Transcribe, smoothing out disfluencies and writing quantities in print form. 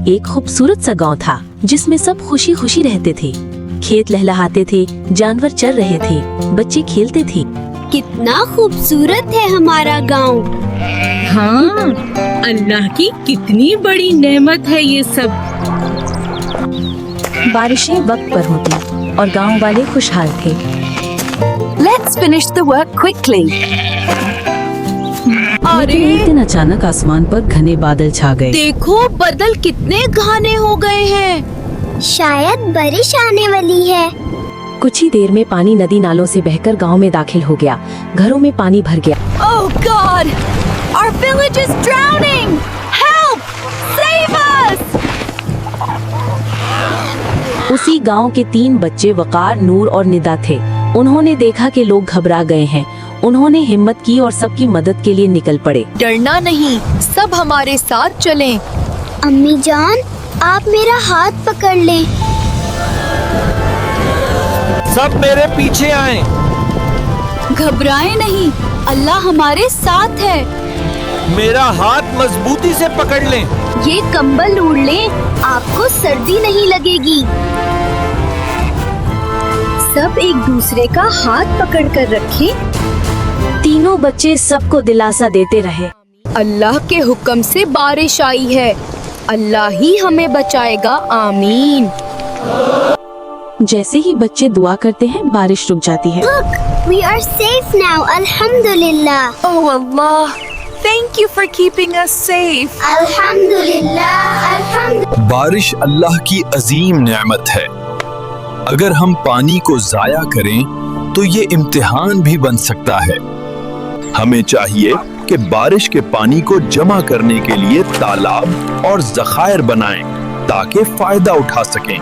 ایک خوبصورت سا گاؤں تھا جس میں سب خوشی خوشی رہتے تھے. کھیت لہلہاتے تھے, جانور چر رہے تھے, بچے کھیلتے تھے. کتنا خوبصورت ہے ہمارا گاؤں. ہاں, اللہ کی کتنی بڑی نعمت ہے یہ سب. بارشیں وقت پر ہوتی اور گاؤں والے خوشحال تھے. Let's finish the work quickly. لیکن ایک دن اچانک آسمان پر گھنے بادل چھا گئے. دیکھو بادل کتنے گھنے ہو گئے ہیں. شاید بارش آنے والی ہے. کچھ ہی دیر میں پانی ندی نالوں سے بہہ کر گاؤں میں داخل ہو گیا. گھروں میں پانی بھر گیا. Oh God! Our village is drowning! Help! Save us! اسی گاؤں کے 3 بچے وقار, نور اور ندا تھے. انہوں نے دیکھا کہ لوگ گھبرا گئے ہیں. انہوں نے ہمت کی اور سب کی مدد کے لیے نکل پڑے. ڈرنا نہیں, سب ہمارے ساتھ چلیں. امی جان, آپ میرا ہاتھ پکڑ لیں. سب میرے پیچھے آئیں. گھبرائیں نہیں, اللہ ہمارے ساتھ ہے. میرا ہاتھ مضبوطی سے پکڑ لیں. یہ کمبل اوڑھ لیں, آپ کو سردی نہیں لگے گی. سب ایک دوسرے کا ہاتھ پکڑ کر رکھیں. تینوں بچے سب کو دلاسا دیتے رہے. اللہ کے حکم سے بارش آئی ہے, اللہ ہی ہمیں بچائے گا, آمین. جیسے ہی بچے دعا کرتے ہیں بارش رک جاتی ہے. Look, we are safe now, alhamdulillah. Oh Allah, thank you for keeping us safe. Alhamdulillah, alhamdulillah. بارش اللہ کی عظیم نعمت ہے. اگر ہم پانی کو ضائع کریں تو یہ امتحان بھی بن سکتا ہے. ہمیں چاہیے کہ بارش کے پانی کو جمع کرنے کے لیے تالاب اور ذخائر بنائیں تاکہ فائدہ اٹھا سکیں.